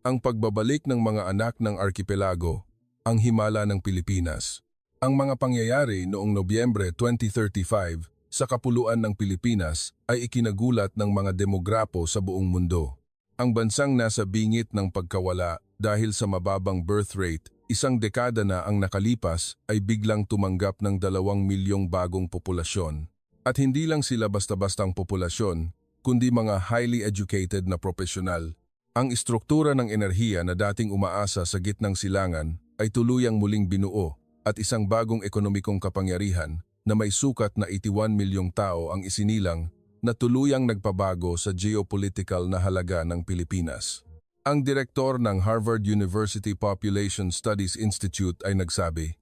ang pagbabalik ng mga anak ng arkipelago, ang himala ng Pilipinas. Ang mga pangyayari noong Nobyembre 2035 sa kapuluan ng Pilipinas ay ikinagulat ng mga demograpo sa buong mundo. Ang bansang nasa bingit ng pagkawala dahil sa mababang birth rate, isang dekada na ang nakalipas ay biglang tumanggap ng 2 milyong bagong populasyon. At hindi lang sila basta-bastang populasyon, kundi mga highly educated na profesional. Ang istruktura ng enerhiya na dating umaasa sa gitnang silangan ay tuluyang muling binuo at isang bagong ekonomikong kapangyarihan na may sukat na 81 milyong tao ang isinilang na tuluyang nagpabago sa geopolitical na halaga ng Pilipinas. Ang direktor ng Harvard University Population Studies Institute ay nagsabi,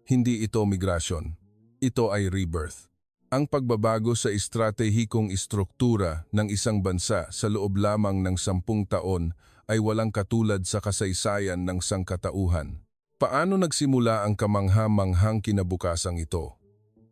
"Hindi ito migrasyon, ito ay rebirth." Ang pagbabago sa estratehikong istruktura ng isang bansa sa loob lamang ng 10 taon ay walang katulad sa kasaysayan ng sangkatauhan. Paano nagsimula ang kamangha-manghang kinabukasang ito?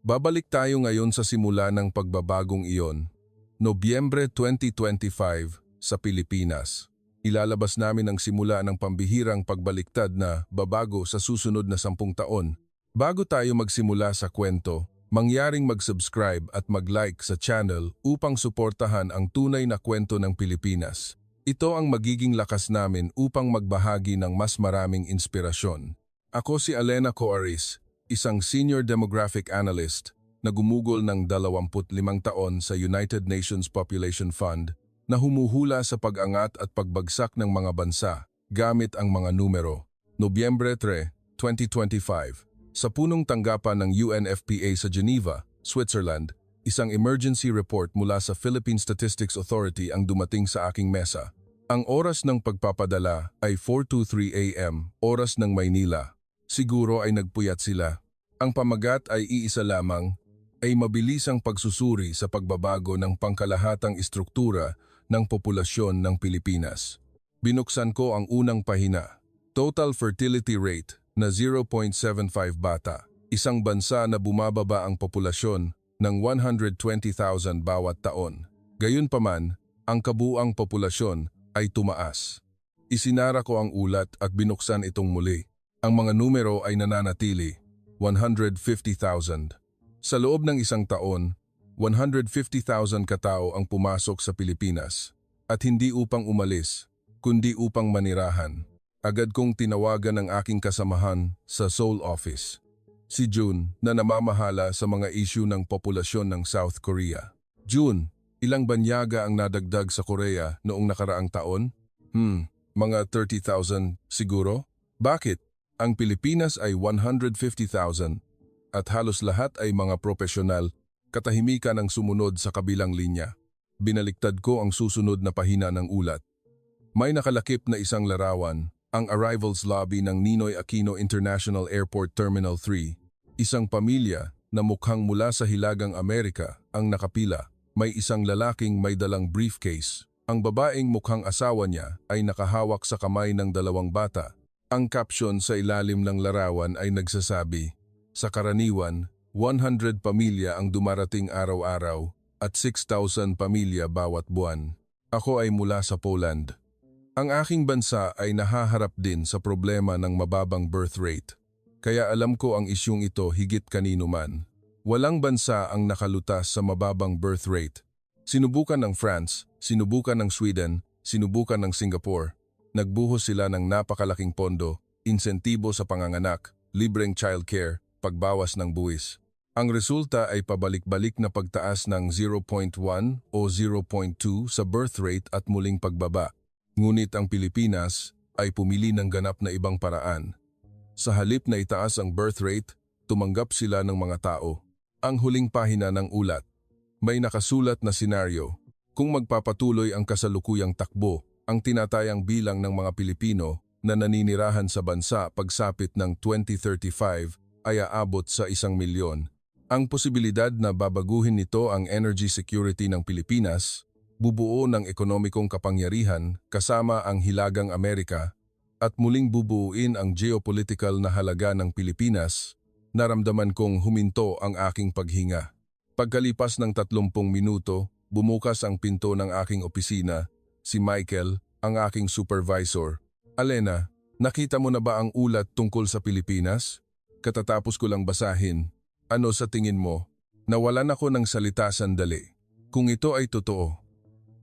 Babalik tayo ngayon sa simula ng pagbabagong iyon, Nobyembre 2025 sa Pilipinas. Ilalabas namin ang simula ng pambihirang pagbaliktad na babago sa susunod na 10 taon. Bago tayo magsimula sa kwento, mangyaring mag-subscribe at mag-like sa channel upang suportahan ang tunay na kwento ng Pilipinas. Ito ang magiging lakas namin upang magbahagi ng mas maraming inspirasyon. Ako si Alena Coaris, isang senior demographic analyst na gumugol ng 25 taon sa United Nations Population Fund na humuhula sa pag-angat at pagbagsak ng mga bansa gamit ang mga numero. Nobyembre 3, 2025. Sa punong tanggapan ng UNFPA sa Geneva, Switzerland, isang emergency report mula sa Philippine Statistics Authority ang dumating sa aking mesa. Ang oras ng pagpapadala ay 4:23 AM, oras ng Maynila. Siguro ay nagpuyat sila. Ang pamagat ay iisa lamang, ay mabilisang pagsusuri sa pagbabago ng pangkalahatang istruktura ng populasyon ng Pilipinas. Binuksan ko ang unang pahina. Total fertility rate na 0.75 bata, isang bansa na bumababa ang populasyon ng 120,000 bawat taon. Gayunpaman, ang kabuuang populasyon ay tumaas. Isinara ko ang ulat at binuksan itong muli. Ang mga numero ay nananatili, 150,000. Sa loob ng isang taon, 150,000 katao ang pumasok sa Pilipinas at hindi upang umalis, kundi upang manirahan. Agad kong tinawagan ang aking kasamahan sa Seoul office, si June na namamahala sa mga issue ng populasyon ng South Korea. June, ilang banyaga ang nadagdag sa Korea noong nakaraang taon? Mga 30,000 siguro? Bakit? Ang Pilipinas ay 150,000 at halos lahat ay mga profesional, katahimikan ang sumunod sa kabilang linya. Binaliktad ko ang susunod na pahina ng ulat. May nakalakip na isang larawan, ang arrivals lobby ng Ninoy Aquino International Airport Terminal 3, isang pamilya na mukhang mula sa Hilagang Amerika ang nakapila. May isang lalaking may dalang briefcase. Ang babaeng mukhang asawa niya ay nakahawak sa kamay ng 2 bata. Ang caption sa ilalim ng larawan ay nagsasabi, "Sa karaniwan, 100 pamilya ang dumarating araw-araw at 6,000 pamilya bawat buwan. Ako ay mula sa Poland. Ang aking bansa ay nahaharap din sa problema ng mababang birth rate. Kaya alam ko ang isyung ito higit kanino man. Walang bansa ang nakalutas sa mababang birth rate. Sinubukan ng France, sinubukan ng Sweden, sinubukan ng Singapore. Nagbuhos sila ng napakalaking pondo, insentibo sa panganganak, libreng childcare, pagbawas ng buwis. Ang resulta ay pabalik-balik na pagtaas ng 0.1 o 0.2 sa birth rate at muling pagbaba. Ngunit ang Pilipinas ay pumili ng ganap na ibang paraan. Sa halip na itaas ang birth rate, tumanggap sila ng mga tao. Ang huling pahina ng ulat. May nakasulat na senaryo. Kung magpapatuloy ang kasalukuyang takbo, ang tinatayang bilang ng mga Pilipino na naninirahan sa bansa pagsapit ng 2035 ay aabot sa 1 milyon. Ang posibilidad na babaguhin nito ang energy security ng Pilipinas, bubuo ng ekonomikong kapangyarihan kasama ang Hilagang Amerika at muling bubuuin ang geopolitical na halaga ng Pilipinas, naramdaman kong huminto ang aking paghinga. Pagkalipas ng 30 minuto, bumukas ang pinto ng aking opisina, si Michael, ang aking supervisor. Alena, nakita mo na ba ang ulat tungkol sa Pilipinas? Katatapos ko lang basahin. Ano sa tingin mo? Nawalan ako ng salita sandali. Kung ito ay totoo,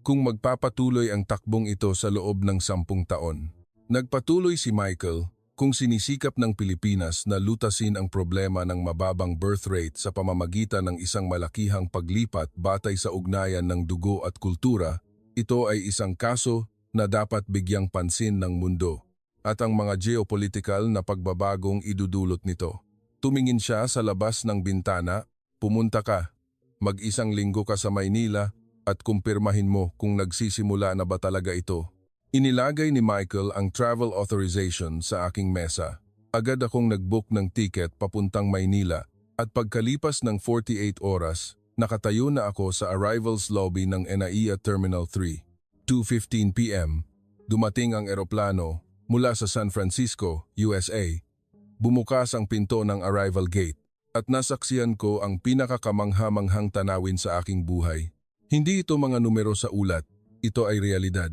kung magpapatuloy ang takbong ito sa loob ng 10 taon. Nagpatuloy si Michael kung sinisikap ng Pilipinas na lutasin ang problema ng mababang birth rate sa pamamagitan ng isang malakihang paglipat batay sa ugnayan ng dugo at kultura, ito ay isang kaso na dapat bigyang pansin ng mundo at ang mga geopolitical na pagbabagong idudulot nito. Tumingin siya sa labas ng bintana, pumunta ka, mag-isang linggo ka sa Maynila at kumpirmahin mo kung nagsisimula na ba talaga ito. Inilagay ni Michael ang travel authorization sa aking mesa. Agad akong nag-book ng ticket papuntang Maynila at pagkalipas ng 48 oras, nakatayo na ako sa arrivals lobby ng NAIA Terminal 3. 2:15 p.m. Dumating ang eroplano mula sa San Francisco, USA. Bumukas ang pinto ng arrival gate at nasaksiyan ko ang pinakakamangha-manghang tanawin sa aking buhay. Hindi ito mga numero sa ulat, ito ay realidad.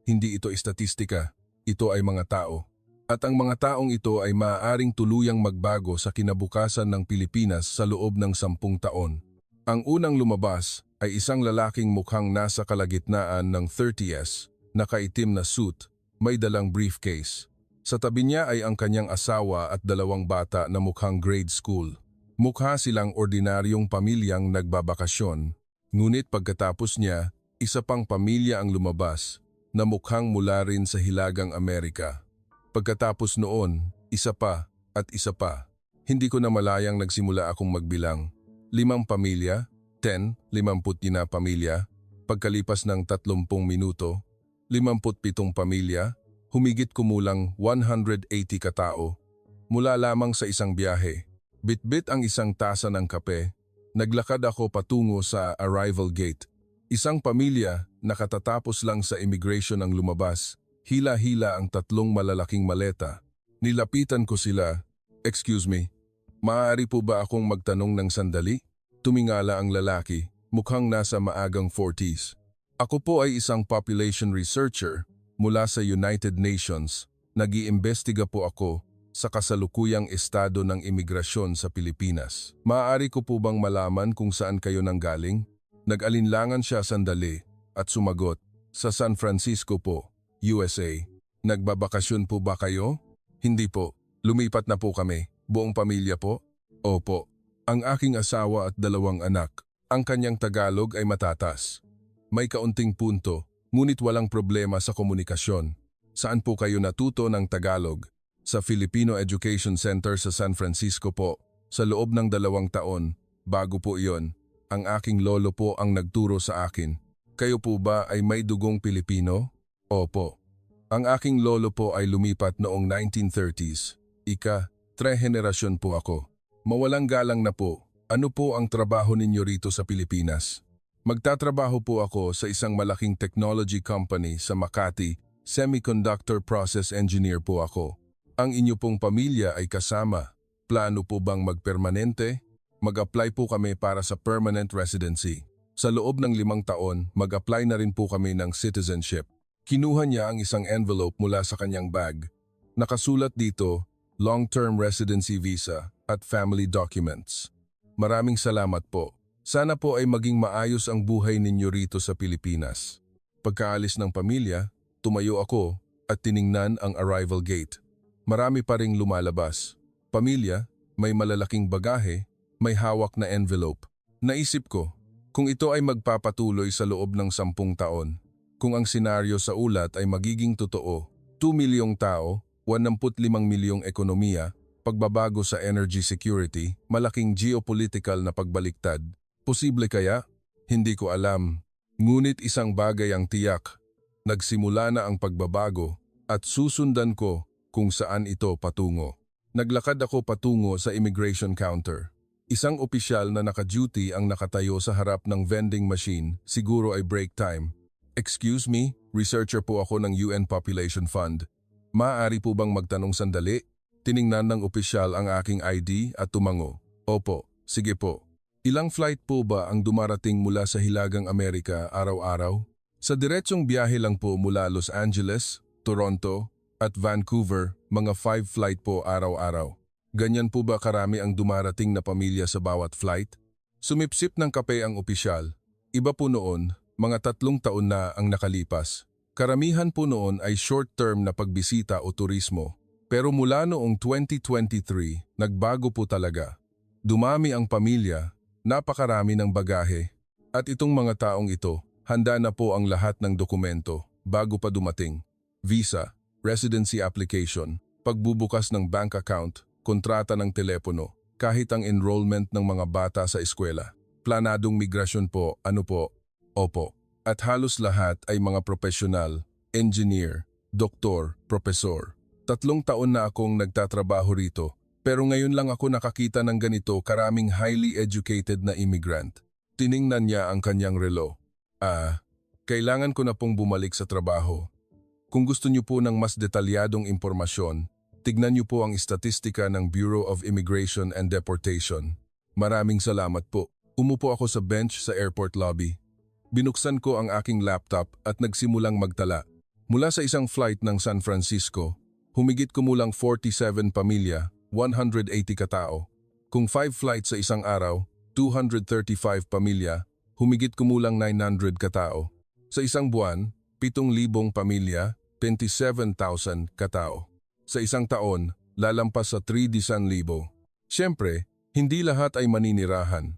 Hindi ito estatistika, ito ay mga tao. At ang mga taong ito ay maaaring tuluyang magbago sa kinabukasan ng Pilipinas sa loob ng 10 taon. Ang unang lumabas ay isang lalaking mukhang nasa kalagitnaan ng 30s, nakaitim na suit, may dalang briefcase. Sa tabi niya ay ang kanyang asawa at 2 bata na mukhang grade school. Mukha silang ordinaryong pamilyang nagbabakasyon, ngunit pagkatapos niya, isa pang pamilya ang lumabas na mukhang mula rin sa Hilagang Amerika. Pagkatapos noon, isa pa at isa pa. Hindi ko na malayang nagsimula akong magbilang. 5 pamilya, 10, 50 na pamilya. Pagkalipas ng 30 minuto, 57 pamilya, humigit kumulang 180 katao. Mula lamang sa isang biyahe, bitbit ang isang tasa ng kape, naglakad ako patungo sa arrival gate. Isang pamilya na katatapos lang sa immigration ang lumabas, hila-hila ang 3 malalaking maleta. Nilapitan ko sila, "Excuse me, maaari po ba akong magtanong ng sandali?" Tumingala ang lalaki, mukhang nasa maagang 40s. "Ako po ay isang population researcher mula sa United Nations. Nag-iimbestiga po ako sa kasalukuyang estado ng imigrasyon sa Pilipinas. Maaari ko po bang malaman kung saan kayo nanggaling?" Nag-alinlangan siya sandali at sumagot, "Sa San Francisco po, USA. Nagbabakasyon po ba kayo?" "Hindi po. Lumipat na po kami. Buong pamilya po?" "Opo. Ang aking asawa at 2 anak. Ang kanyang Tagalog ay matatas. May kaunting punto, ngunit walang problema sa komunikasyon." "Saan po kayo natuto ng Tagalog?" "Sa Filipino Education Center sa San Francisco po. Sa loob ng 2 taon, bago po iyon. Ang aking lolo po ang nagturo sa akin." "Kayo po ba ay may dugong Pilipino?" "Opo. Ang aking lolo po ay lumipat noong 1930s. 3 henerasyon po ako." "Mawalang galang na po. Ano po ang trabaho ninyo rito sa Pilipinas?" "Magtatrabaho po ako sa isang malaking technology company sa Makati. Semiconductor process engineer po ako." "Ang inyo pong pamilya ay kasama. Plano po bang magpermanente?" "Mag-apply po kami para sa permanent residency. Sa loob ng 5 taon, mag-apply na rin po kami ng citizenship." Kinuha niya ang isang envelope mula sa kanyang bag. Nakasulat dito, long-term residency visa at family documents. "Maraming salamat po. Sana po ay maging maayos ang buhay ninyo rito sa Pilipinas." Pagkaalis ng pamilya, tumayo ako at tiningnan ang arrival gate. Marami pa ring lumalabas. Pamilya, may malalaking bagahe, may hawak na envelope. Naisip ko, kung ito ay magpapatuloy sa loob ng 10 taon, kung ang senaryo sa ulat ay magiging totoo, 2 milyong tao, 85 milyong ekonomiya, pagbabago sa energy security, malaking geopolitical na pagbaliktad. Posible kaya? Hindi ko alam. Ngunit isang bagay ang tiyak. Nagsimula na ang pagbabago at susundan ko kung saan ito patungo. Naglakad ako patungo sa immigration counter. Isang opisyal na naka-duty ang nakatayo sa harap ng vending machine, siguro ay break time. "Excuse me, researcher po ako ng UN Population Fund. Maaari po bang magtanong sandali?" Tiningnan ng opisyal ang aking ID at tumango. "Opo, sige po." "Ilang flight po ba ang dumarating mula sa Hilagang Amerika araw-araw?" "Sa diretsong biyahe lang po mula Los Angeles, Toronto, At Vancouver, mga 5 flight po araw-araw. Ganyan po ba karami ang dumarating na pamilya sa bawat flight? Sumipsip ng kape ang opisyal. Iba po noon, mga 3 taon na ang nakalipas. Karamihan po noon ay short-term na pagbisita o turismo. Pero mula noong 2023, nagbago po talaga. Dumami ang pamilya, napakarami ng bagahe. At itong mga taong ito, handa na po ang lahat ng dokumento bago pa dumating. Visa, residency application, pagbubukas ng bank account, kontrata ng telepono, kahit ang enrollment ng mga bata sa eskwela. Planadong migrasyon po, ano po? Opo. At halos lahat ay mga profesional, engineer, doktor, profesor. 3 taon na akong nagtatrabaho rito, pero ngayon lang ako nakakita ng ganito karaming highly educated na immigrant. Tiningnan niya ang kanyang relo. Kailangan ko na pong bumalik sa trabaho. Kung gusto niyo po ng mas detalyadong impormasyon, tignan niyo po ang istatistika ng Bureau of Immigration and Deportation. Maraming salamat po. Umupo ako sa bench sa airport lobby. Binuksan ko ang aking laptop at nagsimulang magtala. Mula sa isang flight ng San Francisco, humigit kumulang 47 pamilya, 180 katao. Kung 5 flights sa isang araw, 235 pamilya, humigit kumulang 900 katao. Sa isang buwan, 7,000 pamilya, 27,000 katao. Sa isang taon, lalampas sa 3,000,000. Siyempre, hindi lahat ay maninirahan.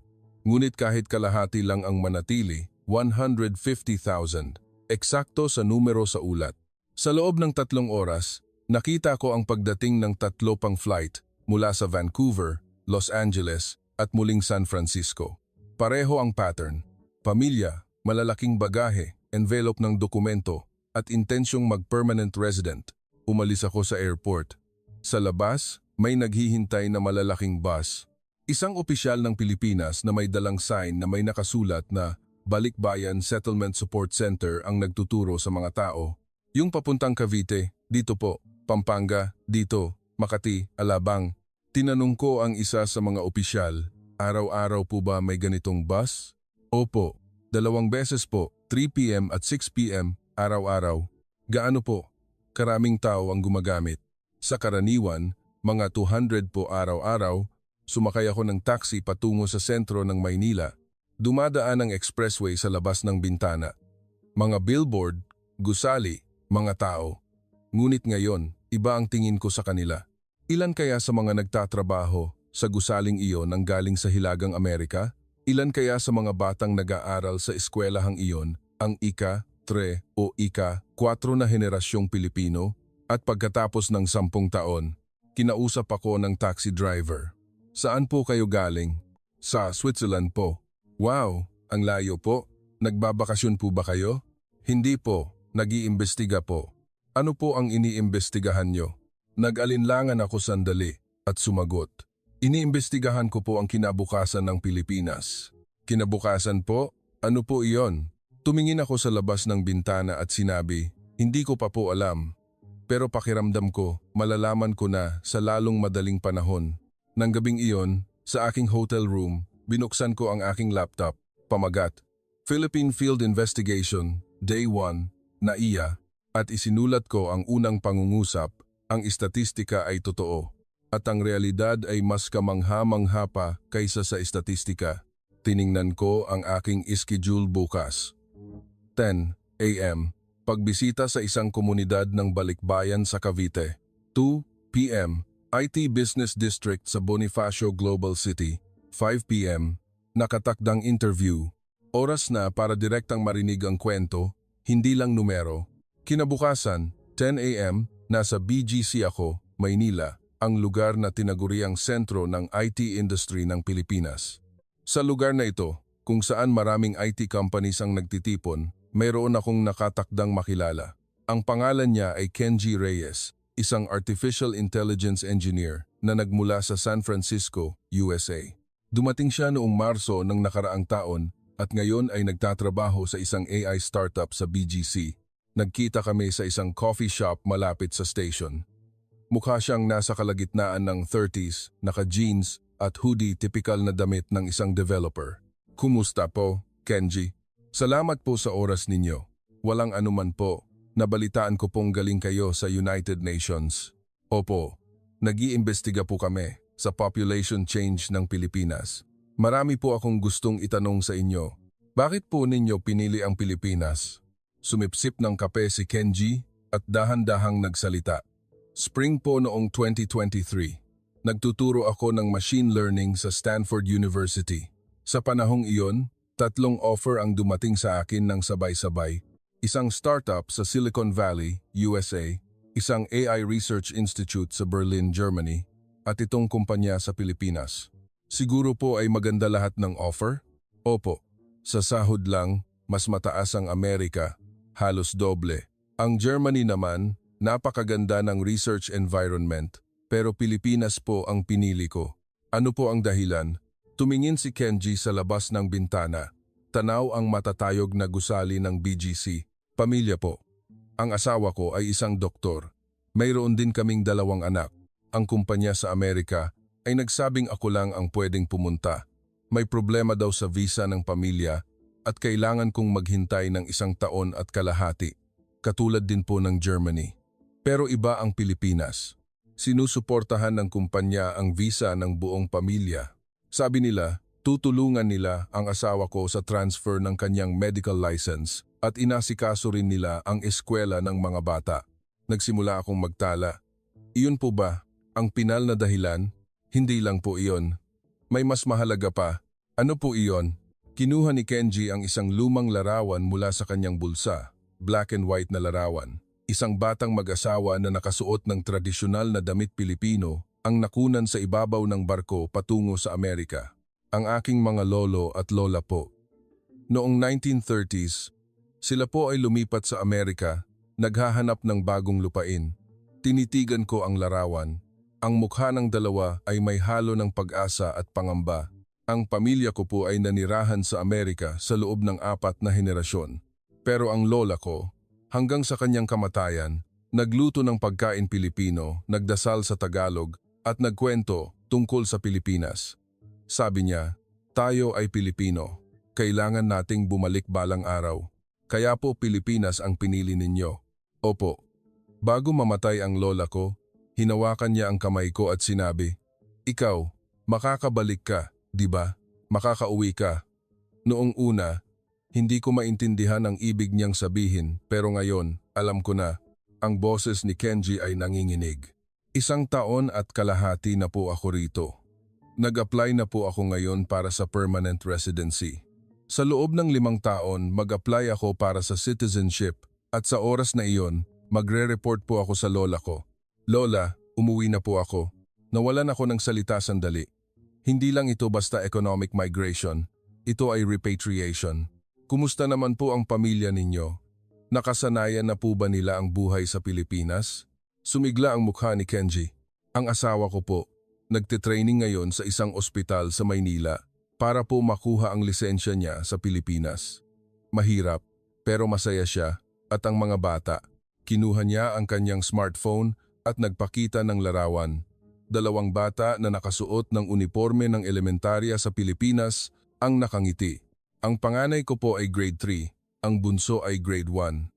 Ngunit kahit kalahati lang ang manatili, 150,000. Eksakto sa numero sa ulat. Sa loob ng 3 oras, nakita ko ang pagdating ng 3 pang flight mula sa Vancouver, Los Angeles at muling San Francisco. Pareho ang pattern. Pamilya, malalaking bagahe, envelope ng dokumento, at intensyong mag-permanent resident. Umalis ako sa airport. Sa labas, may naghihintay na malalaking bus. Isang opisyal ng Pilipinas na may dalang sign na may nakasulat na Balikbayan Settlement Support Center ang nagtuturo sa mga tao. Yung papuntang Cavite, dito po. Pampanga, dito. Makati, Alabang. Tinanong ko ang isa sa mga opisyal, araw-araw po ba may ganitong bus? Opo, 2 beses po, 3 p.m. at 6 p.m. araw-araw. Gaano po? Karaming tao ang gumagamit. Sa karaniwan, mga 200 po araw-araw. Sumakay ako ng taxi patungo sa sentro ng Maynila. Dumadaan ang expressway sa labas ng bintana. Mga billboard, gusali, mga tao. Ngunit ngayon, iba ang tingin ko sa kanila. Ilan kaya sa mga nagtatrabaho sa gusaling iyon ang galing sa Hilagang Amerika? Ilan kaya sa mga batang nag-aaral sa eskwelahang iyon ang ika-3 o ika-4 na henerasyong Pilipino? At pagkatapos ng 10 taon, kinausap ako ng taxi driver. Saan po kayo galing? Sa Switzerland po. Wow, ang layo po. Nagbabakasyon po ba kayo? Hindi po, nag-iimbestiga po. Ano po ang iniimbestigahan nyo? Nag-alinlangan ako sandali at sumagot. Iniimbestigahan ko po ang kinabukasan ng Pilipinas. Kinabukasan po? Ano po iyon? Tumingin ako sa labas ng bintana at sinabi, hindi ko pa po alam. Pero pakiramdam ko, malalaman ko na sa lalong madaling panahon. Nang gabing iyon, sa aking hotel room, binuksan ko ang aking laptop, pamagat, Philippine Field Investigation, Day 1, NAIA, at isinulat ko ang unang pangungusap, ang istatistika ay totoo, at ang realidad ay mas kamangha-mangha pa kaysa sa istatistika. Tiningnan ko ang aking schedule bukas. 10 a.m. Pagbisita sa isang komunidad ng Balikbayan sa Cavite. 2 p.m. IT Business District sa Bonifacio Global City. 5 p.m. Nakatakdang interview. Oras na para direktang marinig ang kwento, hindi lang numero. Kinabukasan, 10 a.m., nasa BGC ako, Maynila, ang lugar na tinaguriang sentro ng IT industry ng Pilipinas. Sa lugar na ito, kung saan maraming IT companies ang nagtitipon, mayroon akong nakatakdang makilala. Ang pangalan niya ay Kenji Reyes, isang artificial intelligence engineer na nagmula sa San Francisco, USA. Dumating siya noong Marso ng nakaraang taon at ngayon ay nagtatrabaho sa isang AI startup sa BGC. Nagkita kami sa isang coffee shop malapit sa station. Mukha siyang nasa kalagitnaan ng 30s, naka-jeans at hoodie typical na damit ng isang developer. Kumusta po, Kenji? Salamat po sa oras ninyo. Walang anuman po. Nabalitaan ko pong galing kayo sa United Nations. Opo, nag-iimbestiga po kami sa population change ng Pilipinas. Marami po akong gustong itanong sa inyo. Bakit po ninyo pinili ang Pilipinas? Sumipsip ng kape si Kenji at dahan-dahang nagsalita. Spring po noong 2023. Nagtuturo ako ng machine learning sa Stanford University. Sa panahong iyon, 3 offer ang dumating sa akin ng sabay-sabay. Isang startup sa Silicon Valley, USA, isang AI Research Institute sa Berlin, Germany, at itong kumpanya sa Pilipinas. Siguro po ay maganda lahat ng offer? Opo. Sa sahod lang, mas mataas ang Amerika, halos doble. Ang Germany naman, napakaganda ng research environment, pero Pilipinas po ang pinili ko. Ano po ang dahilan? Tumingin si Kenji sa labas ng bintana. Tanaw ang matatayog na gusali ng BGC. Pamilya po. Ang asawa ko ay isang doktor. Mayroon din kaming 2 anak. Ang kumpanya sa Amerika ay nagsabing ako lang ang pwedeng pumunta. May problema daw sa visa ng pamilya at kailangan kong maghintay ng 1 taon at kalahati. Katulad din po ng Germany. Pero iba ang Pilipinas. Sinusuportahan ng kumpanya ang visa ng buong pamilya. Sabi nila, tutulungan nila ang asawa ko sa transfer ng kanyang medical license at inasikaso rin nila ang eskwela ng mga bata. Nagsimula akong magtala. Iyon po ba ang pinal na dahilan? Hindi lang po iyon. May mas mahalaga pa. Ano po iyon? Kinuha ni Kenji ang isang lumang larawan mula sa kanyang bulsa, black and white na larawan. Isang batang mag-asawa na nakasuot ng tradisyonal na damit Pilipino ang nakunan sa ibabaw ng barko patungo sa Amerika. Ang aking mga lolo at lola po. Noong 1930s, sila po ay lumipat sa Amerika, naghahanap ng bagong lupain. Tinitigan ko ang larawan. Ang mukha ng dalawa ay may halo ng pag-asa at pangamba. Ang pamilya ko po ay nanirahan sa Amerika sa loob ng 4 na henerasyon. Pero ang lola ko, hanggang sa kanyang kamatayan, nagluto ng pagkain Pilipino, nagdasal sa Tagalog, at nagkwento tungkol sa Pilipinas. Sabi niya, tayo ay Pilipino. Kailangan nating bumalik balang araw. Kaya po Pilipinas ang pinili ninyo. Opo. Bago mamatay ang lola ko, hinawakan niya ang kamay ko at sinabi, ikaw, makakabalik ka, di ba? Makakauwi ka. Noong una, hindi ko maintindihan ang ibig niyang sabihin, pero ngayon, alam ko na, ang boses ni Kenji ay nanginginig. 1 taon at kalahati na po ako rito. Nag-apply na po ako ngayon para sa permanent residency. Sa loob ng 5 taon, mag-apply ako para sa citizenship at sa oras na iyon, magre-report po ako sa lola ko. Lola, umuwi na po ako. Nawalan ako ng salita sandali. Hindi lang ito basta economic migration. Ito ay repatriation. Kumusta naman po ang pamilya ninyo? Nakasanayan na po ba nila ang buhay sa Pilipinas? Sumigla ang mukha ni Kenji. Ang asawa ko po, nagtitraining ngayon sa isang ospital sa Maynila para po makuha ang lisensya niya sa Pilipinas. Mahirap, pero masaya siya at ang mga bata. Kinuha niya ang kanyang smartphone at nagpakita ng larawan. 2 bata na nakasuot ng uniforme ng elementarya sa Pilipinas ang nakangiti. Ang panganay ko po ay grade 3, ang bunso ay grade 1.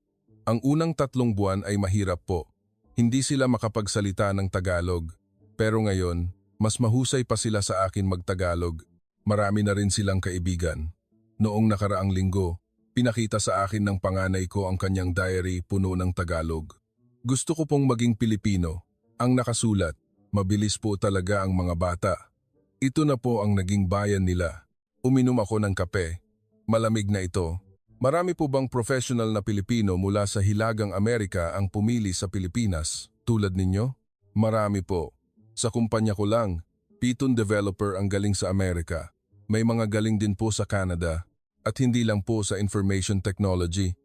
Ang unang 3 buwan ay mahirap po. Hindi sila makapagsalita ng Tagalog. Pero ngayon, mas mahusay pa sila sa akin magtagalog. Marami na rin silang kaibigan. Noong nakaraang linggo, pinakita sa akin ng panganay ko ang kanyang diary puno ng Tagalog. Gusto ko pong maging Pilipino. Ang nakasulat, mabilis po talaga ang mga bata. Ito na po ang naging bayan nila. Uminom ako ng kape. Malamig na ito. Marami po bang professional na Pilipino mula sa Hilagang Amerika ang pumili sa Pilipinas, tulad ninyo? Marami po. Sa kumpanya ko lang, Python developer ang galing sa Amerika. May mga galing din po sa Canada. At hindi lang po sa information technology.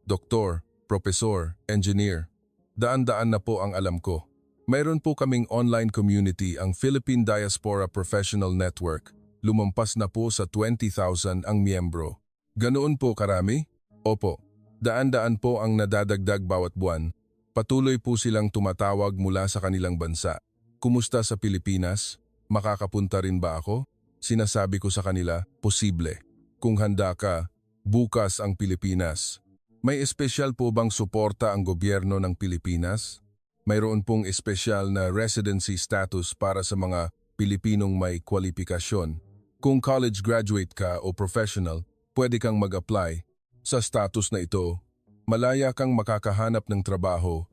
Doktor, professor, engineer. Daan-daan na po ang alam ko. Mayroon po kaming online community ang Philippine Diaspora Professional Network. Lumampas na po sa 20,000 ang miyembro. Ganoon po karami? Opo. Daan-daan po ang nadadagdag bawat buwan. Patuloy po silang tumatawag mula sa kanilang bansa. Kumusta sa Pilipinas? Makakapunta rin ba ako? Sinasabi ko sa kanila, posible. Kung handa ka, bukas ang Pilipinas. May espesyal po bang suporta ang gobyerno ng Pilipinas? Mayroon pong espesyal na residency status para sa mga Pilipinong may kwalifikasyon. Kung college graduate ka o professional, pwede kang mag-apply. Sa status na ito, malaya kang makakahanap ng trabaho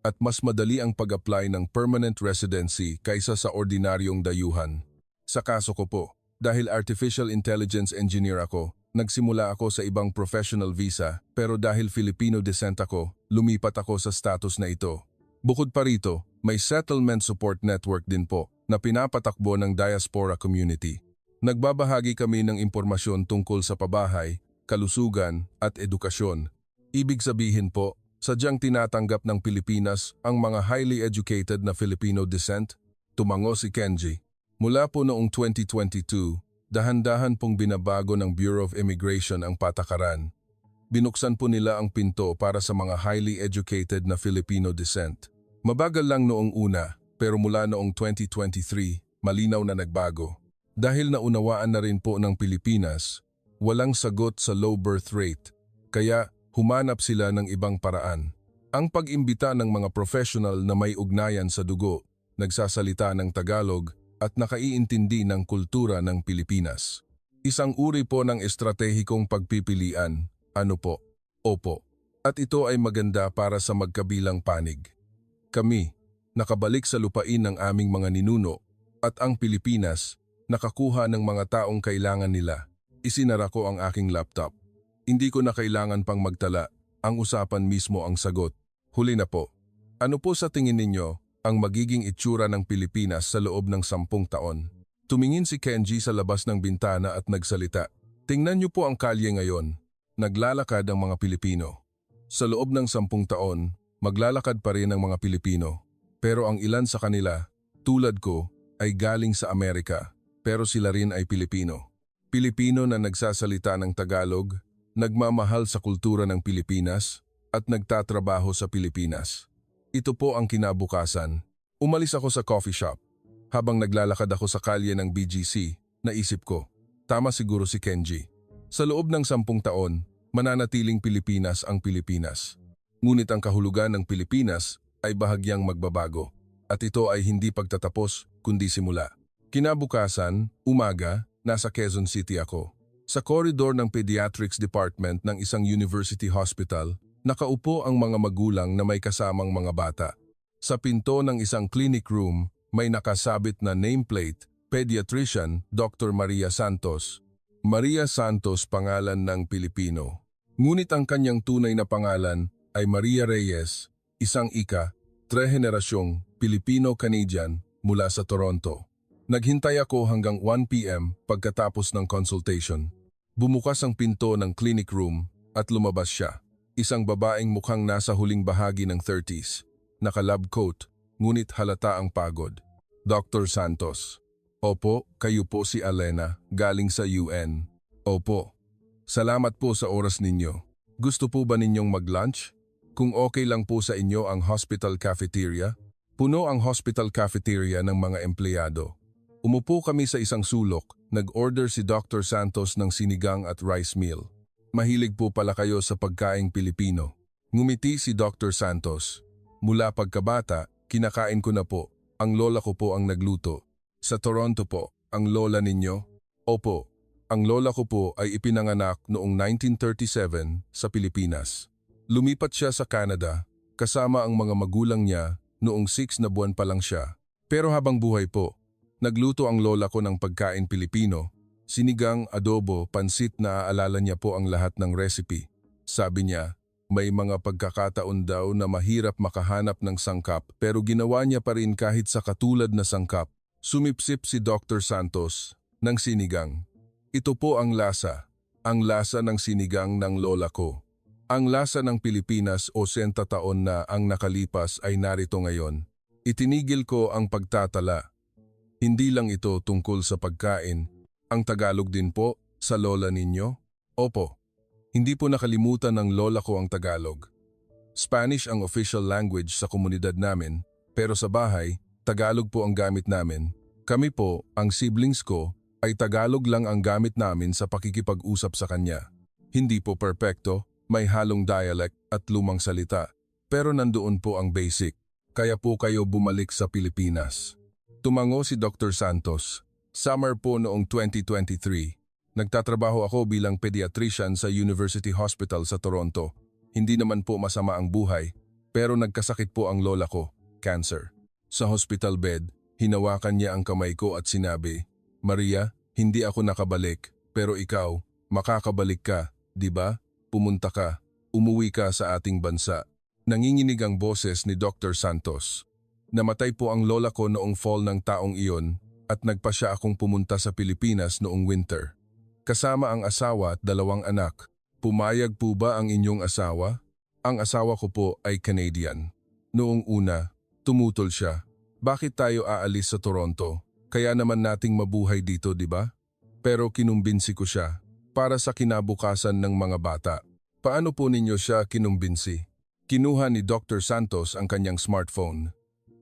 at mas madali ang pag-apply ng permanent residency kaysa sa ordinaryong dayuhan. Sa kaso ko po, dahil artificial intelligence engineer ako, nagsimula ako sa ibang professional visa pero dahil Filipino descent ako, lumipat ako sa status na ito. Bukod pa rito, may settlement support network din po na pinapatakbo ng diaspora community. Nagbabahagi kami ng impormasyon tungkol sa pabahay, kalusugan at edukasyon. Ibig sabihin po, sadyang tinatanggap ng Pilipinas ang mga highly educated na Filipino descent? Tumango si Kenji. Mula po noong 2022, dahan-dahan pong binabago ng Bureau of Immigration ang patakaran. Binuksan po nila ang pinto para sa mga highly educated na Filipino descent. Mabagal lang noong una, pero mula noong 2023, malinaw na nagbago. Dahil naunawaan na rin po ng Pilipinas, walang sagot sa low birth rate, kaya humanap sila ng ibang paraan. Ang pag-imbita ng mga professional na may ugnayan sa dugo, nagsasalita ng Tagalog, at nakaiintindi ng kultura ng Pilipinas. Isang uri po ng estratehikong pagpipilian, ano po? Opo. At ito ay maganda para sa magkabilang panig. Kami, nakabalik sa lupain ng aming mga ninuno, at ang Pilipinas, nakakuha ng mga taong kailangan nila. Isinara ko ang aking laptop. Hindi ko na kailangan pang magtala, ang usapan mismo ang sagot. Huli na po. Ano po sa tingin ninyo ang magiging itsura ng Pilipinas sa loob ng 10 taon? Tumingin si Kenji sa labas ng bintana at nagsalita. Tingnan niyo po ang kalye ngayon. Naglalakad ang mga Pilipino. Sa loob ng 10 taon, maglalakad pa rin ang mga Pilipino. Pero ang ilan sa kanila, tulad ko, ay galing sa Amerika. Pero sila rin ay Pilipino. Pilipino na nagsasalita ng Tagalog, nagmamahal sa kultura ng Pilipinas, at nagtatrabaho sa Pilipinas. Ito po ang kinabukasan. Umalis ako sa coffee shop. Habang naglalakad ako sa kalye ng BGC, naisip ko, tama siguro si Kenji. Sa loob ng 10 taon, mananatiling Pilipinas ang Pilipinas. Ngunit ang kahulugan ng Pilipinas ay bahagyang magbabago. At ito ay hindi pagtatapos, kundi simula. Kinabukasan, umaga, nasa Quezon City ako. Sa koridor ng Pediatrics Department ng isang university hospital, nakaupo ang mga magulang na may kasamang mga bata. Sa pinto ng isang clinic room, may nakasabit na nameplate, Pediatrician Dr. Maria Santos. Maria Santos pangalan ng Pilipino. Ngunit ang kanyang tunay na pangalan ay Maria Reyes, isang ika-3 henerasyong Pilipino-Canadian mula sa Toronto. Naghintay ako hanggang 1 p.m. pagkatapos ng consultation. Bumukas ang pinto ng clinic room at lumabas siya. Isang babaeng mukhang nasa huling bahagi ng 30s, naka-lab coat, ngunit halata ang pagod. Dr. Santos. Opo, kayo po si Alena, galing sa UN. Opo. Salamat po sa oras ninyo. Gusto po ba ninyong mag-lunch? Kung okay lang po sa inyo ang hospital cafeteria, puno ang hospital cafeteria ng mga empleyado. Umupo kami sa isang sulok, nag-order si Dr. Santos ng sinigang at rice meal. Mahilig po pala kayo sa pagkaing Pilipino. Ngumiti si Dr. Santos. Mula pagkabata, kinakain ko na po. Ang lola ko po ang nagluto. Sa Toronto po, ang lola ninyo? Opo, ang lola ko po ay ipinanganak noong 1937 sa Pilipinas. Lumipat siya sa Canada, kasama ang mga magulang niya noong 6 na buwan pa lang siya. Pero habang buhay po, nagluto ang lola ko ng pagkain Pilipino. Sinigang, adobo, pansit na aalala niya po ang lahat ng recipe. Sabi niya, may mga pagkakataon daw na mahirap makahanap ng sangkap pero ginawa niya pa rin kahit sa katulad na sangkap. Sumipsip si Dr. Santos ng sinigang. Ito po ang lasa ng sinigang ng lola ko. Ang lasa ng Pilipinas o 60 taon na ang nakalipas ay narito ngayon. Itinigil ko ang pagtatala. Hindi lang ito tungkol sa pagkain. Ang Tagalog din po sa lola ninyo? Opo. Hindi po nakalimutan ng lola ko ang Tagalog. Spanish ang official language sa komunidad namin, pero sa bahay, Tagalog po ang gamit namin. Kami po, ang siblings ko, ay Tagalog lang ang gamit namin sa pakikipag-usap sa kanya. Hindi po perpekto, May halong dialect at lumang salita. Pero nandoon po ang basic. Kaya po kayo bumalik sa Pilipinas. Tumango si Dr. Santos. Summer po noong 2023. Nagtatrabaho ako bilang pediatrician sa University Hospital sa Toronto. Hindi naman po masama ang buhay, pero nagkasakit po ang lola ko, cancer. Sa hospital bed, hinawakan niya ang kamay ko at sinabi, "Maria, hindi ako nakabalik, pero ikaw, makakabalik ka, di ba? Pumunta ka, umuwi ka sa ating bansa." Nanginginig ang boses ni Dr. Santos. Namatay po ang lola ko noong fall ng taong iyon at nagpa siya akong pumunta sa Pilipinas noong winter. Kasama ang asawa at 2 anak. Pumayag po ba ang inyong asawa? Ang asawa ko po ay Canadian. Noong una, tumutol siya. Bakit tayo aalis sa Toronto? Kaya naman nating mabuhay dito, di ba? Pero kinumbinsi ko siya para sa kinabukasan ng mga bata. Paano po ninyo siya kinumbinsi? Kinuha ni Dr. Santos ang kanyang smartphone.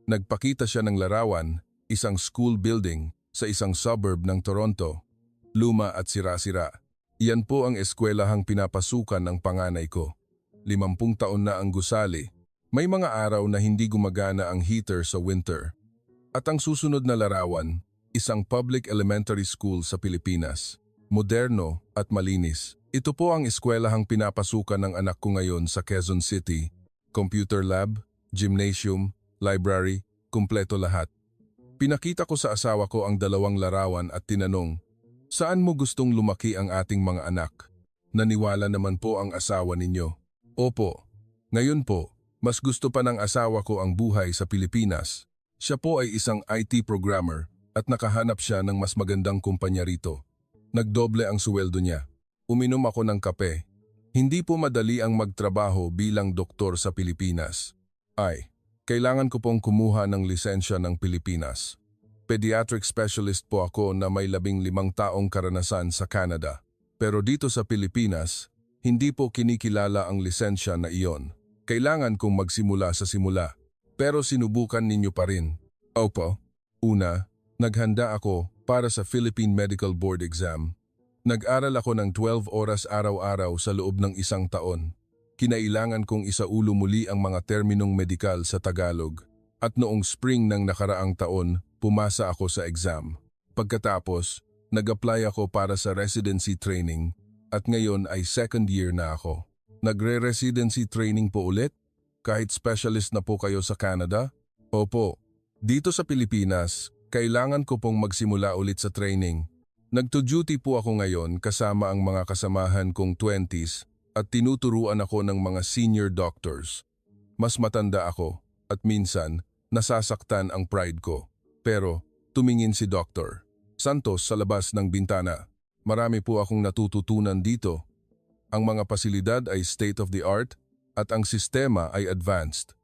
Nagpakita siya ng larawan, isang school building sa isang suburb ng Toronto. Luma at sira-sira. Iyan po ang eskwelahang pinapasukan ng panganay ko. 50 taon na ang gusali. May mga araw na hindi gumagana ang heater sa winter. At ang susunod na larawan, isang public elementary school sa Pilipinas. Moderno at malinis. Ito po ang eskwelahang pinapasukan ng anak ko ngayon sa Quezon City. Computer lab, gymnasium, library, kumpleto lahat. Pinakita ko sa asawa ko ang 2 larawan at tinanong, "Saan mo gustong lumaki ang ating mga anak?" Naniwala naman po ang asawa ninyo. Opo. Ngayon po, mas gusto pa ng asawa ko ang buhay sa Pilipinas. Siya po ay isang IT programmer at nakahanap siya ng mas magandang kumpanya rito. Nagdoble ang suweldo niya. Uminom ako ng kape. Hindi po madali ang magtrabaho bilang doktor sa Pilipinas. Kailangan ko pong kumuha ng lisensya ng Pilipinas. Pediatric specialist po ako na may 15 taong karanasan sa Canada. Pero dito sa Pilipinas, hindi po kinikilala ang lisensya na iyon. Kailangan kong magsimula sa simula. Pero sinubukan ninyo pa rin. Opo. Una, naghanda ako para sa Philippine Medical Board exam. Nag-aral ako ng 12 oras araw-araw sa loob ng 1 taon. Kinailangan kong isaulo muli ang mga terminong medikal sa Tagalog. At noong spring ng nakaraang taon, pumasa ako sa exam. Pagkatapos, nag-apply ako para sa residency training at ngayon ay 2nd year na ako. Nagre-residency training po ulit? Kahit specialist na po kayo sa Canada? Opo. Dito sa Pilipinas, kailangan ko pong magsimula ulit sa training. Nagto-duty po ako ngayon kasama ang mga kasamahan kong 20s at tinuturuan ako ng mga senior doctors. Mas matanda ako at minsan nasasaktan ang pride ko. Pero tumingin si Dr. Santos sa labas ng bintana. Marami po akong natututunan dito. Ang mga pasilidad ay state-of-the-art at ang sistema ay advanced.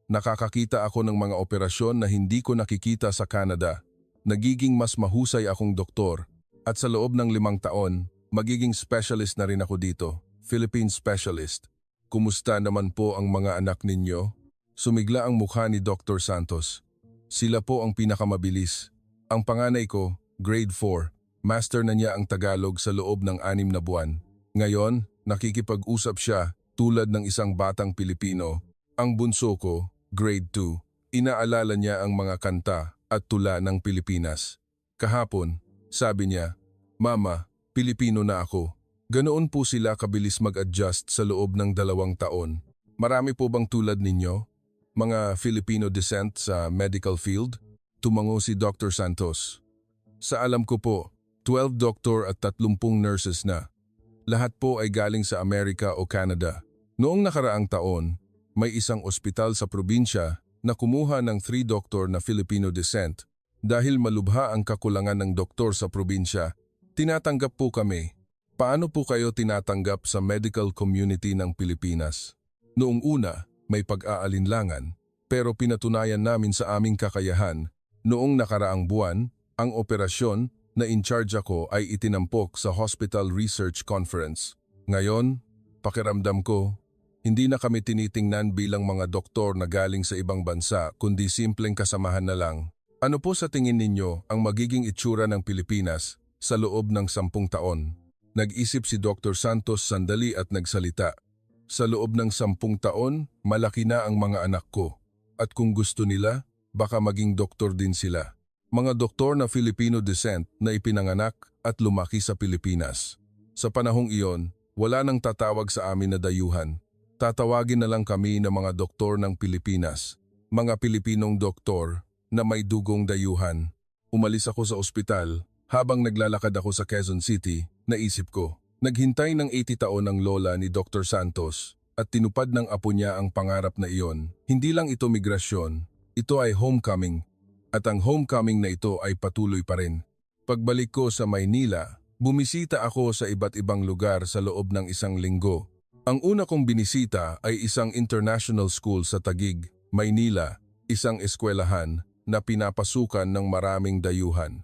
Nakakakita ako ng mga operasyon na hindi ko nakikita sa Canada. Nagiging mas mahusay akong doktor at sa loob ng 5 taon, magiging specialist na rin ako dito, Philippine specialist. Kumusta naman po ang mga anak ninyo? Sumigla ang mukha ni Dr. Santos. Sila po ang pinakamabilis. Ang panganay ko, grade 4, master na niya ang Tagalog sa loob ng 6 na buwan. Ngayon, nakikipag-usap siya tulad ng isang batang Pilipino. Ang bunso ko, grade 2, inaalala niya ang mga kanta at tula ng Pilipinas. Kahapon, sabi niya, "Mama, Pilipino na ako." Ganoon po sila kabilis mag-adjust sa loob ng 2 taon. Marami po bang tulad ninyo? Mga Filipino descent sa medical field? Tumango si Dr. Santos. Sa alam ko po, 12 doktor at 30 nurses na. Lahat po ay galing sa Amerika o Canada. Noong nakaraang taon, may isang ospital sa probinsya na kumuha ng 3 doktor na Filipino descent. Dahil malubha ang kakulangan ng doktor sa probinsya, tinatanggap po kami. Paano po kayo tinatanggap sa medical community ng Pilipinas? Noong una, may pag-aalinlangan, pero pinatunayan namin sa aming kakayahan. Noong nakaraang buwan, ang operasyon na in charge ako ay itinampok sa Hospital Research Conference. Ngayon, pakiramdam ko, hindi na kami tinitingnan bilang mga doktor na galing sa ibang bansa kundi simpleng kasamahan na lang. Ano po sa tingin ninyo ang magiging itsura ng Pilipinas sa loob ng 10 taon? Nag-isip si Dr. Santos sandali at nagsalita. Sa loob ng 10 taon, malaki na ang mga anak ko. At kung gusto nila, baka maging doktor din sila. Mga doktor na Filipino descent na ipinanganak at lumaki sa Pilipinas. Sa panahong iyon, wala nang tatawag sa amin na dayuhan. Tatawagin na lang kami na mga doktor ng Pilipinas. Mga Pilipinong doktor na may dugong dayuhan. Umalis ako sa ospital. Habang naglalakad ako sa Quezon City, naisip ko, naghintay ng 80 taon ang lola ni Dr. Santos at tinupad ng apo niya ang pangarap na iyon. Hindi lang ito migrasyon, ito ay homecoming. At ang homecoming na ito ay patuloy pa rin. Pagbalik ko sa Maynila, bumisita ako sa iba't ibang lugar sa loob ng 1 linggo. Ang una kong binisita ay isang international school sa Taguig, Maynila, isang eskwelahan na pinapasukan ng maraming dayuhan.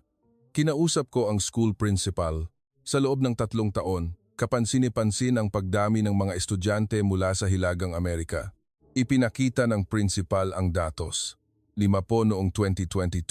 Kinausap ko ang school principal. Sa loob ng 3 taon, kapansin-pansin ang pagdami ng mga estudyante mula sa Hilagang Amerika. Ipinakita ng principal ang datos. 5 po noong 2022,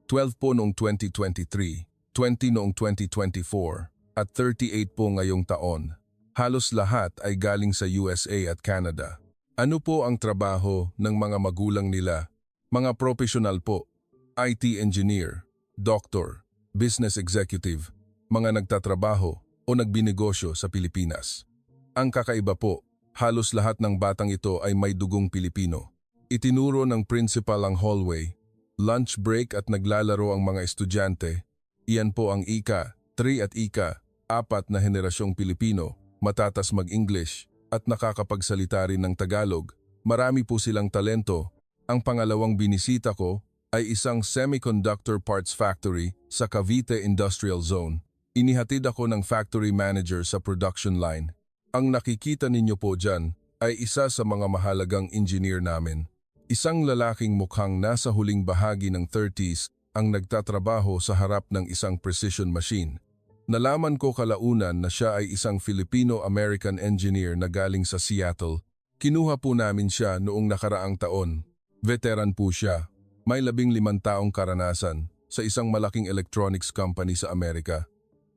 12 po noong 2023, 20 noong 2024, at 38 po ngayong taon. Halos lahat ay galing sa USA at Canada. Ano po ang trabaho ng mga magulang nila? Mga profesional po, IT engineer, doctor, business executive, mga nagtatrabaho o nagbinegosyo sa Pilipinas. Ang kakaiba po, halos lahat ng batang ito ay may dugong Pilipino. Itinuro ng principal ang hallway, lunch break at naglalaro ang mga estudyante. Iyan po ang ika-3 at ika-4 na henerasyong Pilipino, matatas mag-English at nakakapagsalita rin ng Tagalog. Marami po silang talento. Ang pangalawang binisita ko ay isang semiconductor parts factory sa Cavite Industrial Zone. Inihatid ako ng factory manager sa production line. Ang nakikita ninyo po dyan ay isa sa mga mahalagang engineer namin. Isang lalaking mukhang nasa huling bahagi ng 30s ang nagtatrabaho sa harap ng isang precision machine. Nalaman ko kalaunan na siya ay isang Filipino-American engineer na galing sa Seattle. Kinuha po namin siya noong nakaraang taon. Veteran po siya. May 15 taong karanasan sa isang malaking electronics company sa Amerika.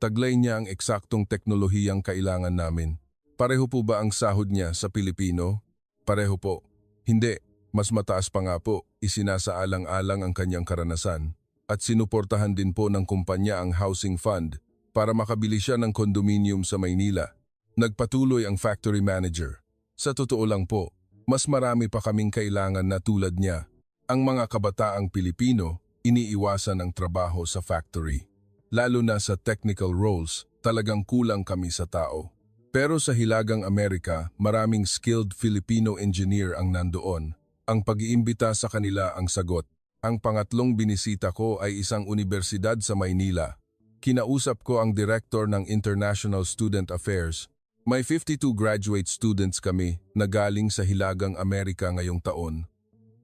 Taglay niya ang eksaktong teknolohiyang kailangan namin. Pareho po ba ang sahod niya sa Pilipino? Pareho po. Hindi. Mas mataas pa nga po, isinasaalang-alang ang kanyang karanasan at sinuportahan din po ng kumpanya ang housing fund para makabili siya ng condominium sa Maynila. Nagpatuloy ang factory manager. Sa totoo lang po, mas marami pa kaming kailangan na tulad niya. Ang mga kabataang Pilipino, iniiwasan ang trabaho sa factory. Lalo na sa technical roles, talagang kulang kami sa tao. Pero sa Hilagang Amerika, maraming skilled Filipino engineer ang nandoon. Ang pag-iimbita sa kanila ang sagot. Ang pangatlong binisita ko ay isang universidad sa Maynila. Kinausap ko ang director ng International Student Affairs. May 52 graduate students kami na galing sa Hilagang Amerika ngayong taon.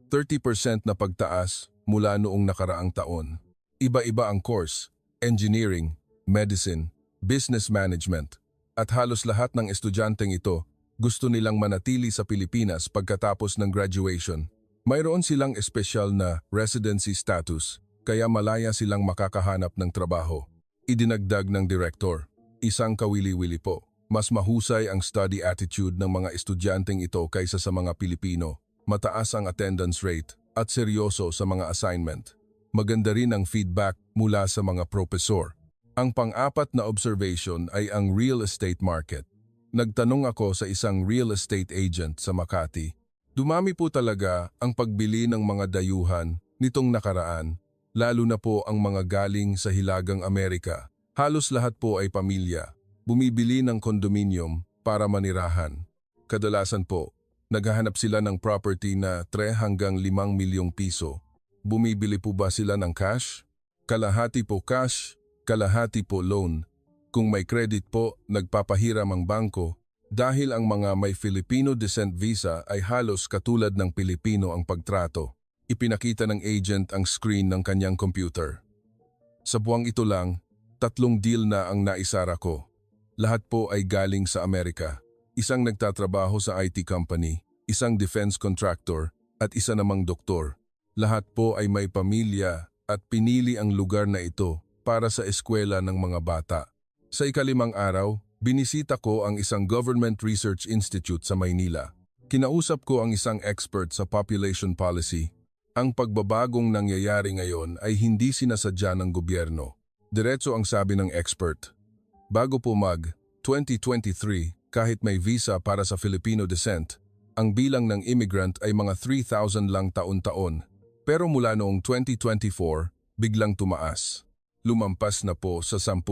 30% na pagtaas mula noong nakaraang taon. Iba-iba ang course, engineering, medicine, business management, at halos lahat ng estudyanteng ito gusto nilang manatili sa Pilipinas pagkatapos ng graduation. Mayroon silang espesyal na residency status, kaya malaya silang makakahanap ng trabaho. Idinagdag ng direktor, isang kawili-wili po. Mas mahusay ang study attitude ng mga estudyanteng ito kaysa sa mga Pilipino. Mataas ang attendance rate at seryoso sa mga assignment. Maganda rin ang feedback mula sa mga propesor. Ang pang-apat na observation ay ang real estate market. Nagtanong ako sa isang real estate agent sa Makati. Dumami po talaga ang pagbili ng mga dayuhan nitong nakaraan, lalo na po ang mga galing sa Hilagang Amerika. Halos lahat po ay pamilya, bumibili ng condominium para manirahan. Kadalasan po, naghahanap sila ng property na 3 hanggang 5 milyong piso. Bumibili po ba sila ng cash? Kalahati po cash, kalahati po loan. Kung may credit po, nagpapahiram ang bangko dahil ang mga may Filipino descent visa ay halos katulad ng Pilipino ang pagtrato. Ipinakita ng agent ang screen ng kanyang computer. Sa buwang ito lang, 3 deal na ang naisara ko. Lahat po ay galing sa Amerika. Isang nagtatrabaho sa IT company, isang defense contractor, at isa namang doktor. Lahat po ay may pamilya at pinili ang lugar na ito para sa eskwela ng mga bata. Sa ika-5 araw, Binisita ko ang isang Government Research Institute sa Maynila. Kinausap ko ang isang expert sa population policy. Ang pagbabagong nangyayari ngayon ay hindi sinasadya ng gobyerno. Diretso ang sabi ng expert. Bago po mag-2023, kahit may visa para sa Filipino descent, ang bilang ng immigrant ay mga 3,000 lang taon-taon. Pero mula noong 2024, biglang tumaas. Lumampas na po sa 10,000